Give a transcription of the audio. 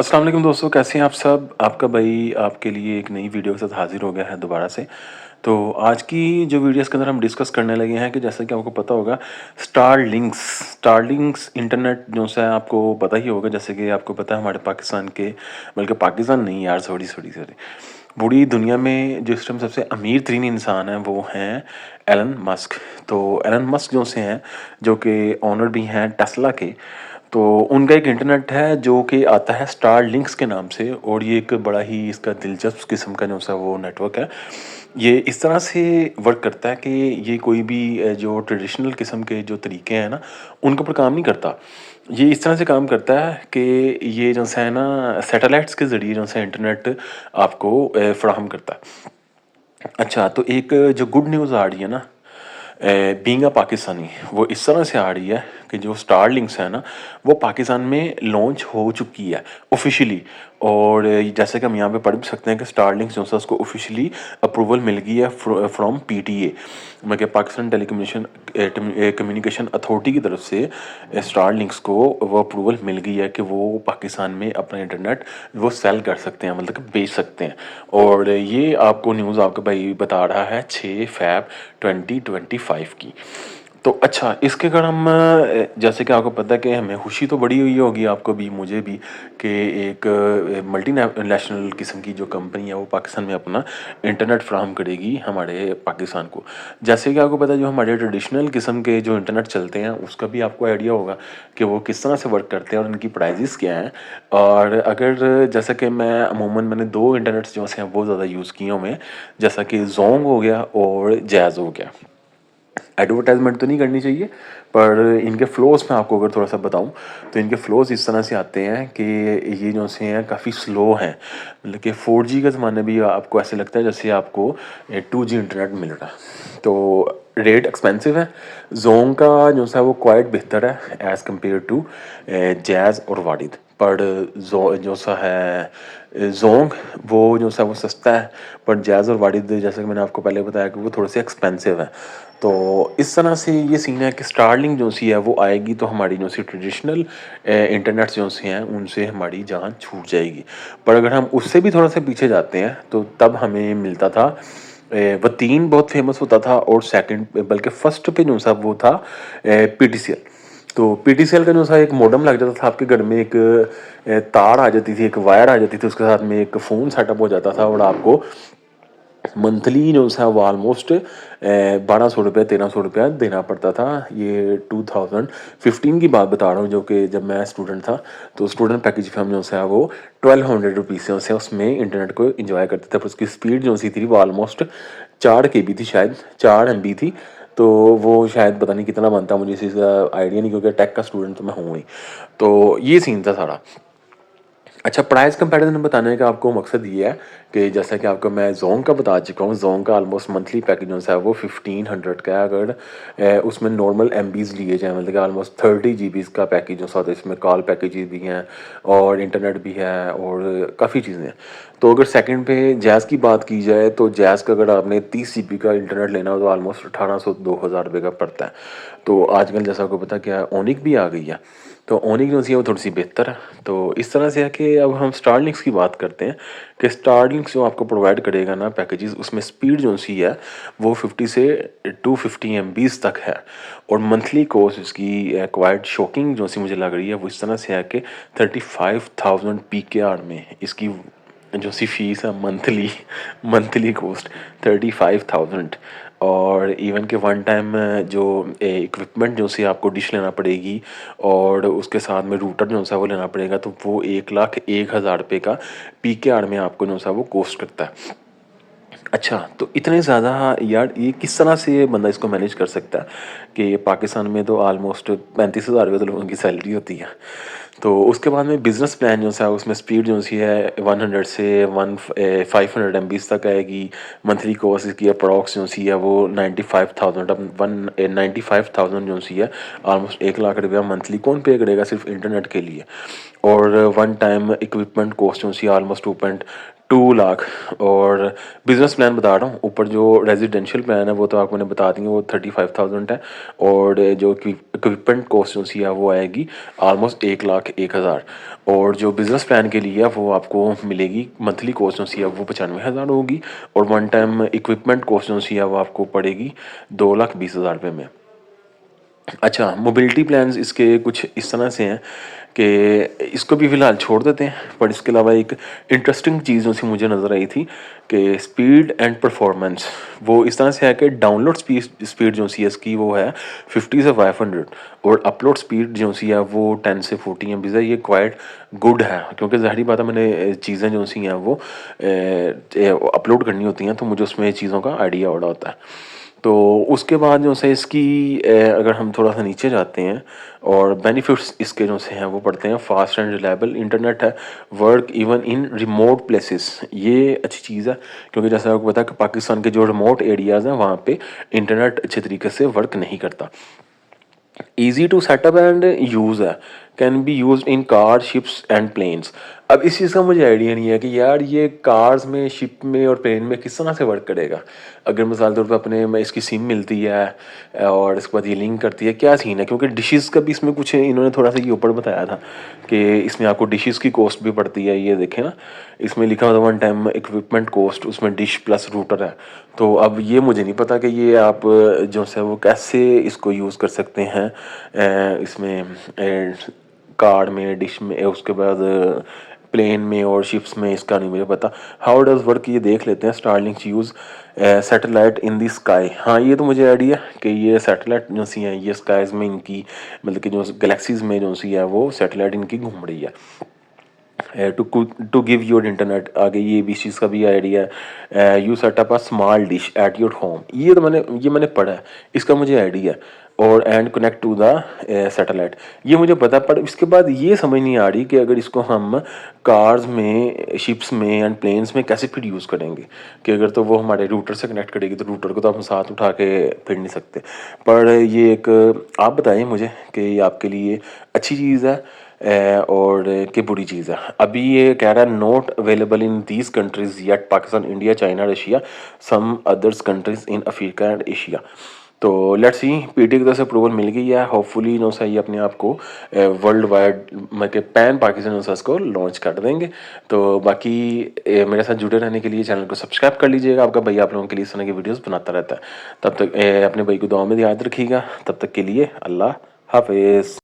अस्सलाम वालेकुम दोस्तों, कैसे हैं आप सब? आपका भाई आपके लिए एक नई वीडियो के साथ हाज़िर हो गया है दोबारा से। तो आज की जो वीडियो इसके अंदर हम डिस्कस करने लगे हैं कि जैसा कि आपको पता होगा स्टारलिंक्स इंटरनेट जो सा है आपको पता ही होगा। जैसे कि आपको पता है हमारे पाकिस्तान के, बल्कि पाकिस्तान नहीं यार, सॉरी पूरी दुनिया में जो इस टाइम सबसे अमीर तरीन इंसान है वो हैं एलन मस्क। तो एलन मस्क जो से हैं, जो कि ओनर भी हैं टेस्ला के। तो उनका एक इंटरनेट है जो कि आता है स्टारलिंक्स के नाम से, और ये एक बड़ा ही इसका दिलचस्प किस्म का जो सा वो नेटवर्क है। ये इस तरह से वर्क करता है कि ये कोई भी जो ट्रेडिशनल किस्म के जो तरीके हैं ना, उनके ऊपर काम नहीं करता। ये इस तरह से काम करता है कि ये जो सा है ना, सैटेलाइट्स के ज़रिए जो सा इंटरनेट आपको फ़राहम करता है। अच्छा, तो एक जो गुड न्यूज़ आ रही है ना, बीइंग अ पाकिस्तानी, वो इस तरह से आ रही है कि जो स्टारलिंक्स है ना, वो पाकिस्तान में लॉन्च हो चुकी है ऑफिशियली। और जैसे कि हम यहाँ पे पढ़ भी सकते हैं कि स्टारलिंक्स जो है उसको ऑफिशियली अप्रूवल मिल गई है फ्रॉम पीटीए, मतलब पाकिस्तान कम्युनिकेशन अथॉरिटी की तरफ से स्टारलिंक्स को वो अप्रूवल मिल गई है कि वो पाकिस्तान में अपना इंटरनेट वो सेल कर सकते हैं, मतलब कि बेच सकते हैं। और ये आपको न्यूज़ आपका भाई बता रहा है 6 फ़रवरी 2025 की। तो अच्छा, इसके अगर हम जैसे कि आपको पता है कि हमें खुशी तो बड़ी हुई होगी, आपको भी मुझे भी, कि एक नेशनल किस्म की जो कंपनी है वो पाकिस्तान में अपना इंटरनेट फ्राहम करेगी हमारे पाकिस्तान को। जैसे कि आपको पता है जो हमारे ट्रेडिशनल किस्म के जो इंटरनेट चलते हैं उसका भी आपको आइडिया होगा कि वो किस तरह से वर्क करते हैं और उनकी प्राइजेस क्या हैं। और अगर जैसा कि मैंने दो इंटरनेट्स जो हैं वो ज़्यादा यूज़ किए हुए हैं, जैसा कि जोंग हो गया और जैज़ हो गया। एडवर्टाइजमेंट तो नहीं करनी चाहिए, पर इनके फ़्लोज़ मैं आपको अगर थोड़ा-सा बताऊँ, तो इनके फ़्लोज़ इस तरह से आते हैं कि ये जो से हैं काफ़ी स्लो हैं। मतलब कि 4G का ज़माना भी आपको ऐसे लगता है जैसे आपको 2G इंटरनेट मिल रहा है। तो रेट एक्सपेंसिव है। ज़ोंग का जो सा वो क्वाइट बेहतर है एज़ कम्पेयर टू जैज़ और वाडिद। पर जो सा है ज़ोंग, वो जो सा वो सस्ता है, पर जैज़ और वाडिद जैसे कि मैंने आपको पहले बताया कि वो थोड़े से एक्सपेंसिव हैं। तो इस तरह से ये सीन है कि स्टारलिंक जो सी है वो आएगी तो हमारी जो सी ट्रेडिशनल इंटरनेट्स जो से हैं उनसे हमारी जान छूट जाएगी। पर अगर हम उससे भी थोड़ा सा पीछे जाते हैं तो तब हमें मिलता था वतीन बहुत फेमस होता था, और सेकंड बल्कि फर्स्ट पे जो सा वो था पीटीसीएल। तो पीटीसीएल का जो सा एक मॉडेम लग जाता था आपके घर में, एक तार आ जाती थी, एक वायर आ जाती थी, उसके साथ में एक फ़ोन सेटअप हो जाता था, और आपको मंथली जो सा वो ऑलमोस्ट 1200 रुपये 1300 रुपया देना पड़ता था। ये 2015 की बात बता रहा हूँ, जो कि जब मैं स्टूडेंट था। तो स्टूडेंट पैकेज पे हम जो सा वो 1200 रुपीज़ से उसमें इंटरनेट को इंजॉय करते थे। पर उसकी स्पीड जो सी थी वो ऑलमोस्ट 4 KB थी, शायद 4 MB थी। तो वो शायद पता नहीं कितना बनता, मुझे इस चीज़ का आइडिया नहीं, क्योंकि टेक का स्टूडेंट तो मैं हूँ ही। तो ये सीन था सारा। अच्छा, प्राइस कंपैरिज़न बताने का आपको मकसद ये है कि जैसा कि आपको मैं ज़ोंग का बता चुका हूँ, ज़ोंग का ऑलमोस्ट मंथली पैकेज जो है वो 1500 का है। अगर उसमें नॉर्मल एमबीज़ लिए जाएँ, मतलब कि ऑलमोस्ट 30 GB का पैकेज जो होता है, इसमें कॉल पैकेजेस भी हैं और इंटरनेट भी है और काफ़ी चीज़ें हैं। तो अगर सेकंड पे जैज़ की बात की जाए, तो जैज़ का अगर आपने 30 GB का इंटरनेट लेना हो तो ऑलमोस्ट 1800-2000 रुपये का पड़ता है। तो आजकल जैसा आपको पता है क्या ओनिक भी आ गई है, तो ओनिक जो सी है वो थोड़ी सी बेहतर है। तो इस तरह से है कि अब हम स्टारलिंक्स की बात करते हैं कि स्टारलिंक्स जो आपको प्रोवाइड करेगा ना पैकेजेस, उसमें स्पीड जो सी है वो 50 से 250 MBs तक है। और मंथली कॉस्ट इसकी क्वाइट शॉकिंग जो सी मुझे लग रही है वो इस तरह से है कि 35,000 PKR में इसकी जो सी फीस है मंथली मंथली कॉस्ट 35,000। और इवन के वन टाइम जो इक्विपमेंट जो सी आपको डिश लेना पड़ेगी और उसके साथ में रूटर जो सा वो लेना पड़ेगा, तो वो 1,01,000 रुपये का PKR में आपको जो सा वो कॉस्ट करता है। अच्छा, तो इतने ज़्यादा यार, ये किस तरह से बंदा इसको मैनेज कर सकता है कि पाकिस्तान में तो ऑलमोस्ट 35,000 रुपये तो लोगों की सैलरी होती है। तो उसके बाद में बिज़नेस प्लान जो सा उसमें स्पीड जो सी है 100 से 500 MBs तक आएगी। मंथली कॉस्ट इसकी अप्रॉक्स जो सी है वो 95,000, अब 95,000 जो सी है ऑलमोस्ट 1 लाख रुपया मंथली कौन पे करेगा सिर्फ इंटरनेट के लिए। और वन टाइम इक्विपमेंट कॉस्ट जो सी ऑलमोस्ट 2.2 लाख। और बिजनेस प्लान बता रहा हूँ, ऊपर जो रेजिडेंशियल प्लान है वो तो आपको मैंने बता दी है, वो 35,000 है। और जो इक्विपमेंट कॉस्ट जो सी है वो आएगी ऑलमोस्ट 1,01,000। और जो बिजनेस प्लान के लिए है वो आपको मिलेगी मंथली कॉस्ट जो सी है वो 95,000 होगी। और वन टाइम इक्विपमेंट कॉस्ट जो सी है वो आपको पड़ेगी 2,20,000 रुपये में। अच्छा, मोबिलिटी प्लान्स इसके कुछ इस तरह से हैं कि इसको भी फ़िलहाल छोड़ देते हैं, पर इसके अलावा एक इंटरेस्टिंग चीज़ जो सी मुझे नज़र आई थी कि स्पीड एंड परफॉर्मेंस वो इस तरह से है कि डाउनलोड स्पीड स्पीड जो सी है इसकी वो है 50 से 500। और अपलोड स्पीड जो सी है वो 10 से 40 MB है। ये क्वाइट गुड है, क्योंकि ज़ाहिर बात है मैंने चीज़ें जो सी हैं वो अपलोड करनी होती हैं, तो मुझे उसमें चीज़ों का आइडिया बड़ा होता है। तो उसके बाद जो से इसकी अगर हम थोड़ा सा नीचे जाते हैं और बेनिफिट्स इसके जो से हैं वो पढ़ते हैं। फास्ट एंड रिलायबल इंटरनेट है, work even in remote places. ये अच्छी चीज़ है, क्योंकि जैसा आपको पता है कि पाकिस्तान के जो रिमोट एरियाज़ हैं वहाँ पे इंटरनेट अच्छे तरीके से वर्क नहीं करता। Easy to setup and use है, can be use in car ships and planes. अब इस चीज़ का मुझे आइडिया नहीं है कि यार ये कार्स में, शिप में और प्लेन में किस तरह से वर्क करेगा। अगर मिसाल तौर पर अपने में इसकी सिम मिलती है और इसके बाद ये लिंक करती है, क्या सीन है? क्योंकि डिशेस का भी इसमें कुछ इन्होंने थोड़ा सा ये ऊपर बताया था कि इसमें आपको डिशेस की कॉस्ट भी पड़ती है। ये देखें ना, इसमें लिखा हुआ था वन टाइम इक्विपमेंट कॉस्ट, उसमें डिश प्लस रूटर है। तो अब ये मुझे नहीं पता कि ये आप जो है वो कैसे इसको यूज़ कर सकते हैं इसमें कार में, डिश में, उसके बाद प्लेन में और शिप्स में। इसका नहीं मुझे पता हाउ डज़ वर्क, ये देख लेते हैं। Starlink use satellite in the sky. हाँ, ये तो मुझे आइडिया कि ये सैटेलाइट जो सी हैं ये स्काइज़ में इनकी, मतलब कि जो गैलेक्सीज़ में जो सी है वो सैटेलाइट इनकी घूम रही है। टू गिव योर इंटरनेट, आगे ये भी चीज़ का भी आइडिया है। You setup a small dish at your home, ये तो मैंने पढ़ा है, इसका मुझे आइडिया है। और and connect to the satellite, ये मुझे पता है। पर इसके बाद ये समझ नहीं आ रही कि अगर इसको हम कार्स में, शिप्स में एंड प्लेन्स में कैसे फिर यूज़ करेंगे। कि अगर तो वो हमारे रूटर से कनेक्ट करेगी तो रूटर को तो हम साथ उठा के फिर नहीं सकते। पर ये एक आप बताइए मुझे कि ये आपके लिए अच्छी चीज़ है और कि बुरी चीज़ है। अभी ये कह रहा है not available in these countries yet, Pakistan, India, China, Russia, some others countries in Africa and Asia. तो लेट्स सी, पीटी की तरफ से अप्रूवल मिल गई है। होपफुली नो सही अपने आप को वर्ल्ड वाइड मतलब पैन पाकिस्तान नोसास को लॉन्च कर देंगे। तो बाकी मेरे साथ जुड़े रहने के लिए चैनल को सब्सक्राइब कर लीजिएगा। आपका भाई आप लोगों के लिए इस तरह की वीडियोस बनाता रहता है। तब तक अपने भाई को दुआ में याद रखिएगा। तब तक के लिए अल्लाह हाफिज़।